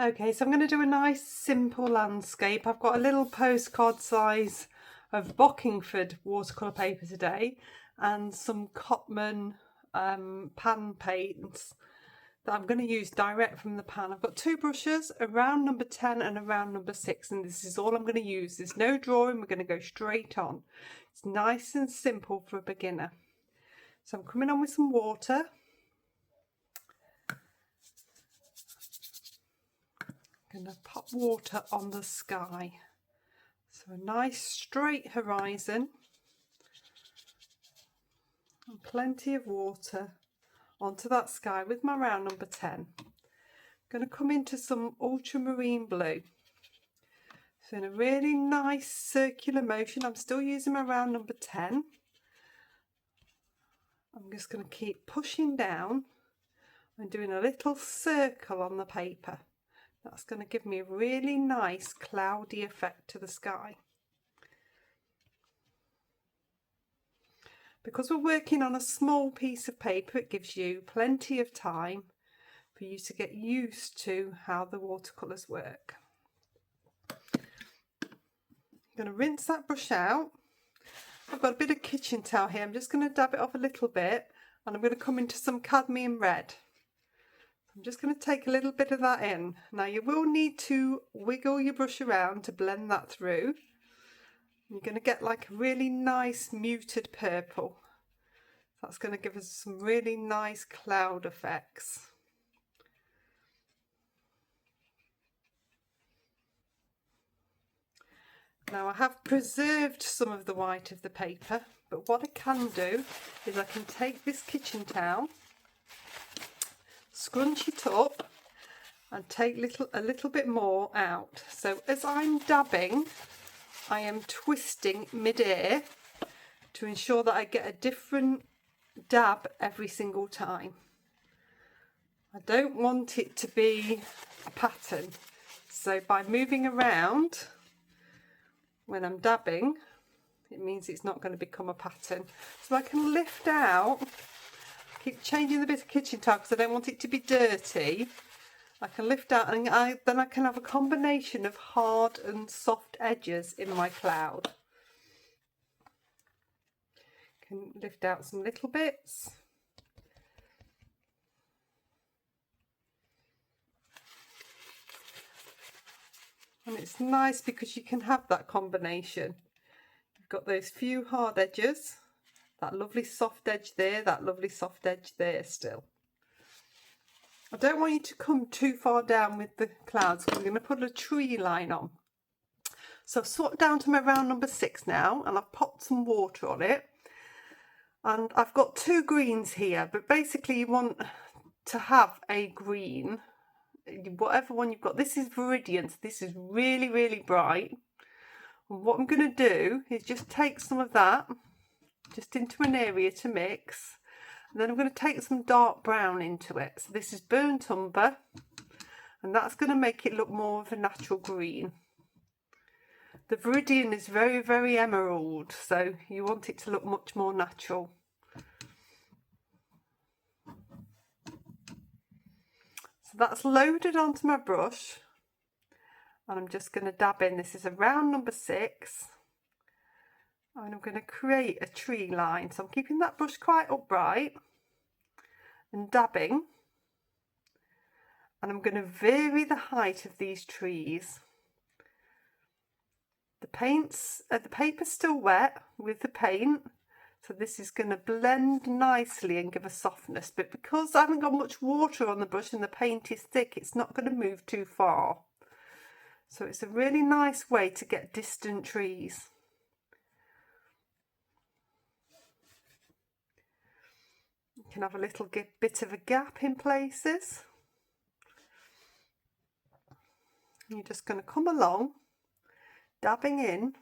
Okay, so I'm going to do a nice simple landscape. I've got a little postcard size of Bockingford watercolour paper today and some Cotman pan paints that I'm going to use direct from the pan. I've got two brushes, a round number 10 and a round number 6, and this is all I'm going to use. There's no drawing, we're going to go straight on. It's nice and simple for a beginner. So I'm coming on with some water. I'm going to pop water on the sky. So a nice straight horizon and plenty of water onto that sky with my round number 10. I'm going to come into some ultramarine blue. So in a really nice circular motion, I'm still using my round number 10. I'm just going to keep pushing down and doing a little circle on the paper. That's going to give me a really nice cloudy effect to the sky. Because we're working on a small piece of paper, it gives you plenty of time for you to get used to how the watercolours work. I'm going to rinse that brush out. I've got a bit of kitchen towel here. I'm just going to dab it off a little bit, and I'm going to come into some cadmium red. I'm just going to take a little bit of that in. Now you will need to wiggle your brush around to blend that through. You're going to get like a really nice muted purple. That's going to give us some really nice cloud effects. Now I have preserved some of the white of the paper, but what I can do is I can take this kitchen towel, scrunch it up and take a little bit more out. So as I'm dabbing, I am twisting mid-air to ensure that I get a different dab every single time. I don't want it to be a pattern, so by moving around when I'm dabbing, it means it's not going to become a pattern. So I can lift out, keep changing the bit of kitchen towel because I don't want it to be dirty. I can lift out and then I can have a combination of hard and soft edges in my cloud. Can lift out some little bits. And it's nice because you can have that combination. You've got those few hard edges, that lovely soft edge there, that lovely soft edge there still. I don't want you to come too far down with the clouds because I'm going to put a tree line on. So I've swapped down to my round number 6 now, and I've popped some water on it. And I've got two greens here, but basically you want to have a green, whatever one you've got. This is Viridian, so this is really, really bright. And what I'm going to do is just take some of that just into an area to mix. And then I'm going to take some dark brown into it. So this is burnt umber, and that's going to make it look more of a natural green. The Viridian is very, very emerald, so you want it to look much more natural. So that's loaded onto my brush, and I'm just going to dab in. This is a round number 6, and I'm going to create a tree line. So I'm keeping that brush quite upright and dabbing, and I'm going to vary the height of these trees. The paper's still wet with the paint, so this is going to blend nicely and give a softness, but because I haven't got much water on the brush and the paint is thick, it's not going to move too far. So it's a really nice way to get distant trees. You can have a little bit of a gap in places. And you're just going to come along, dabbing in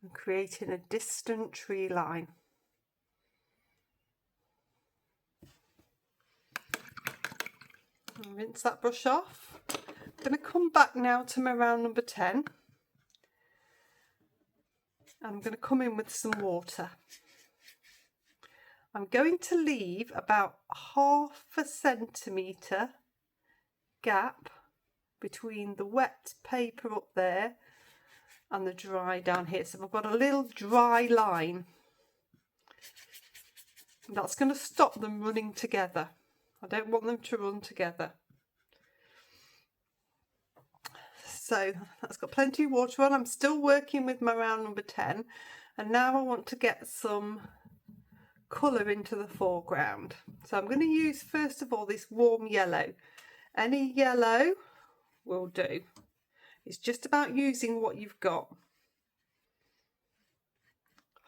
and creating a distant tree line. And rinse that brush off. I'm going to come back now to my round number 10, and I'm going to come in with some water. I'm going to leave about 1/2 centimetre gap between the wet paper up there and the dry down here. So I've got a little dry line. That's going to stop them running together. I don't want them to run together. So that's got plenty of water on. I'm still working with my round number 10, and now I want to get some colour into the foreground. So I'm going to use first of all this warm yellow. Any yellow will do. It's just about using what you've got.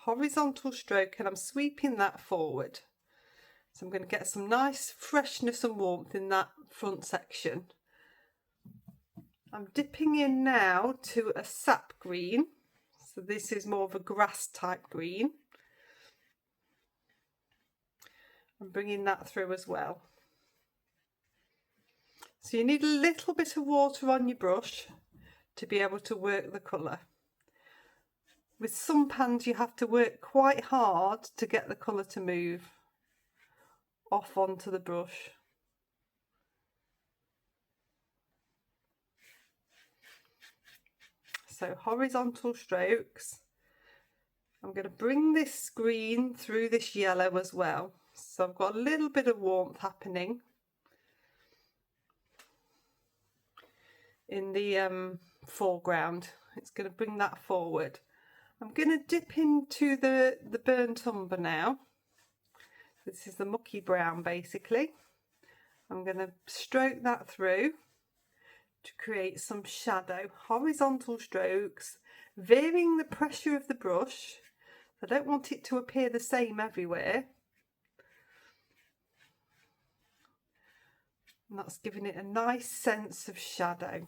Horizontal stroke, and I'm sweeping that forward. So I'm going to get some nice freshness and warmth in that front section. I'm dipping in now to a sap green. So this is more of a grass type green. I'm bringing that through as well. So you need a little bit of water on your brush to be able to work the colour. With some pans you have to work quite hard to get the colour to move off onto the brush. So horizontal strokes. I'm going to bring this green through this yellow as well. So I've got a little bit of warmth happening in the foreground. It's going to bring that forward. I'm going to dip into the burnt umber now. This is the mucky brown basically. I'm going to stroke that through to create some shadow. Horizontal strokes, varying the pressure of the brush. I don't want it to appear the same everywhere. And that's giving it a nice sense of shadow.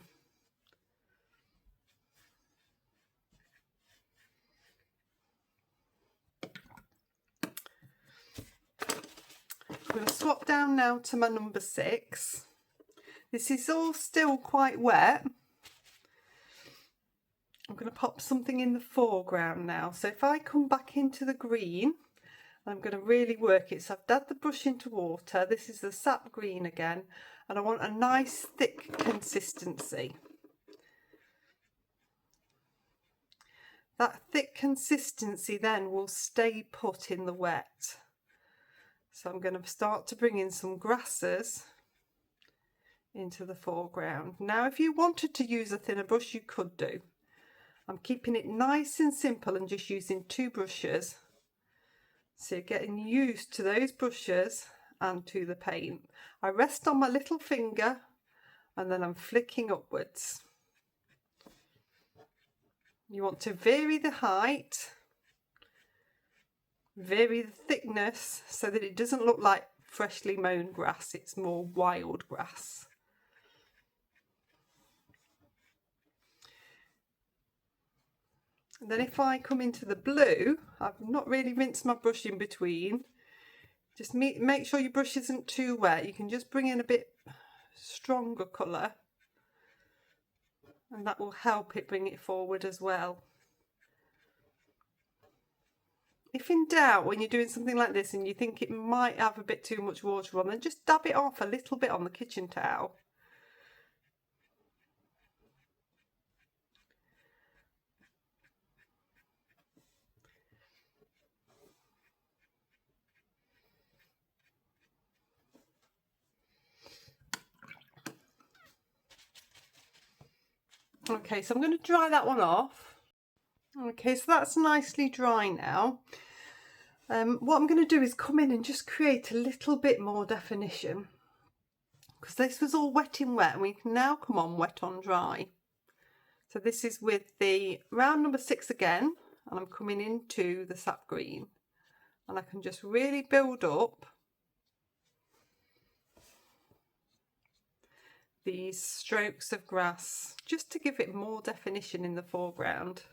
I'm going to swap down now to my number 6. This is all still quite wet. I'm going to pop something in the foreground now. So if I come back into the green, I'm going to really work it. So I've dabbed the brush into water. This is the sap green again, and I want a nice thick consistency. That thick consistency then will stay put in the wet. So I'm going to start to bring in some grasses into the foreground. Now if you wanted to use a thinner brush you could do. I'm keeping it nice and simple and just using 2 brushes. So you're getting used to those brushes and to the paint. I rest on my little finger and then I'm flicking upwards. You want to vary the height, vary the thickness so that it doesn't look like freshly mown grass, it's more wild grass. And then if I come into the blue, I've not really rinsed my brush in between. Just make sure your brush isn't too wet. You can just bring in a bit stronger colour and that will help it bring it forward as well. If in doubt when you're doing something like this and you think it might have a bit too much water on, then just dab it off a little bit on the kitchen towel. Okay, so I'm going to dry that one off. Okay, so that's nicely dry now. What I'm going to do is come in and just create a little bit more definition, because this was all wet in wet and we can now come on wet on dry. So this is with the round number 6 again, and I'm coming into the sap green, and I can just really build up these strokes of grass just to give it more definition in the foreground.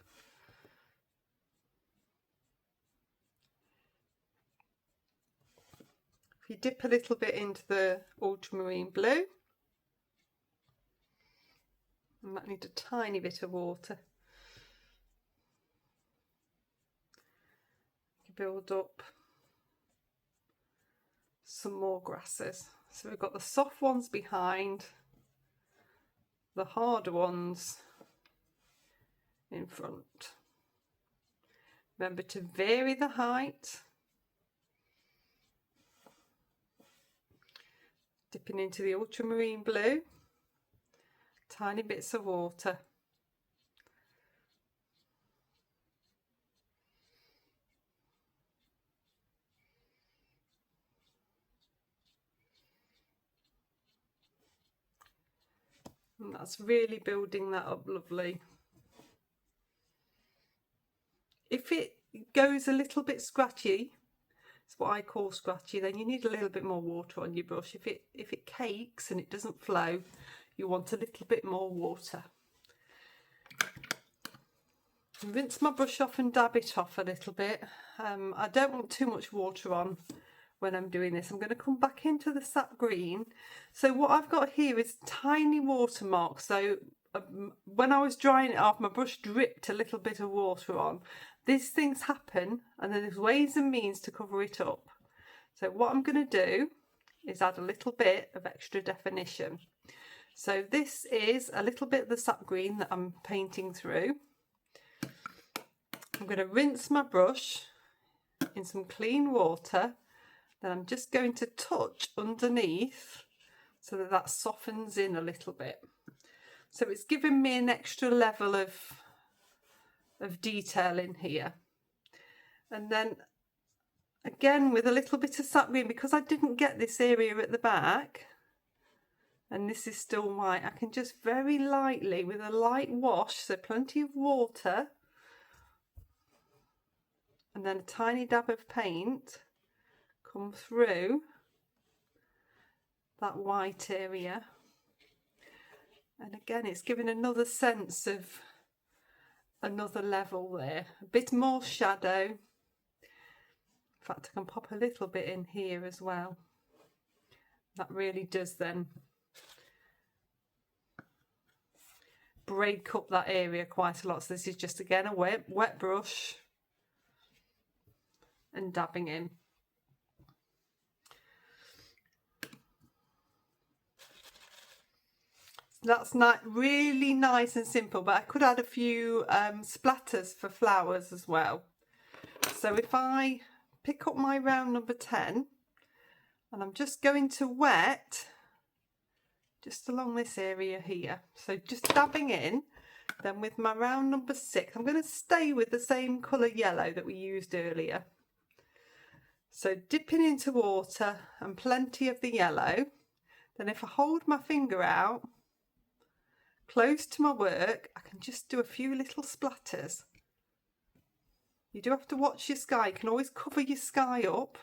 If you dip a little bit into the ultramarine blue, I might need a tiny bit of water. You build up some more grasses. So we've got the soft ones behind the harder ones in front. Remember to vary the height. Dipping into the ultramarine blue, tiny bits of water. And that's really building that up lovely. If it goes a little bit scratchy, it's what I call scratchy, then you need a little bit more water on your brush. If it cakes and it doesn't flow, you want a little bit more water. Rinse my brush off and dab it off a little bit. I don't want too much water on when I'm doing this. I'm going to come back into the sap green. So what I've got here is tiny watermarks. So when I was drying it off, my brush dripped a little bit of water on. These things happen, and then there's ways and means to cover it up. So what I'm going to do is add a little bit of extra definition. So this is a little bit of the sap green that I'm painting through. I'm going to rinse my brush in some clean water. Then I'm just going to touch underneath so that that softens in a little bit. So it's giving me an extra level of detail in here. And then again with a little bit of sap green, because I didn't get this area at the back and this is still white, I can just very lightly with a light wash, so plenty of water and then a tiny dab of paint, come through that white area. And again, it's giving another sense of another level there, a bit more shadow. In fact, I can pop a little bit in here as well. That really does then break up that area quite a lot. So this is just again a wet brush and dabbing in. That's not really nice and simple, but I could add a few splatters for flowers as well. So if I pick up my round number 10 and I'm just going to wet just along this area here, so just dabbing in. Then with my round number 6, I'm going to stay with the same colour yellow that we used earlier. So dipping into water and plenty of the yellow. Then if I hold my finger out close to my work, I can just do a few little splatters. You do have to watch your sky. You can always cover your sky up.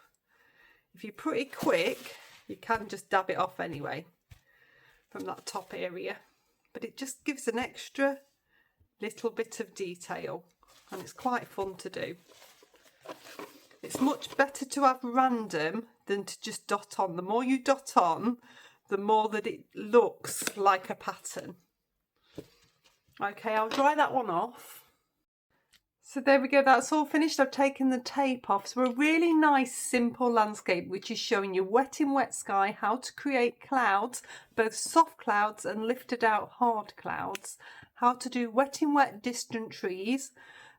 If you're pretty quick, you can just dab it off anyway from that top area. But it just gives an extra little bit of detail and it's quite fun to do. It's much better to have random than to just dot on. The more you dot on, the more that it looks like a pattern. Okay, I'll dry that one off. So there we go, that's all finished. I've taken the tape off. So a really nice simple landscape which is showing you wet in wet sky, how to create clouds, both soft clouds and lifted out hard clouds, how to do wet in wet distant trees,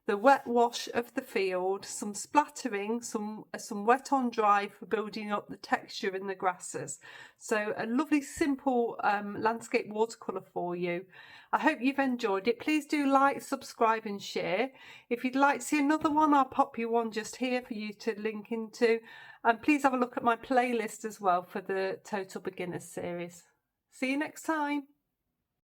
the wet wash of the field, some splattering, some wet on dry for building up the texture in the grasses. So a lovely simple landscape watercolour for you. I hope you've enjoyed it. Please do like, subscribe and share. If you'd like to see another one, I'll pop you one just here for you to link into. And please have a look at my playlist as well for the Total Beginners series. See you next time.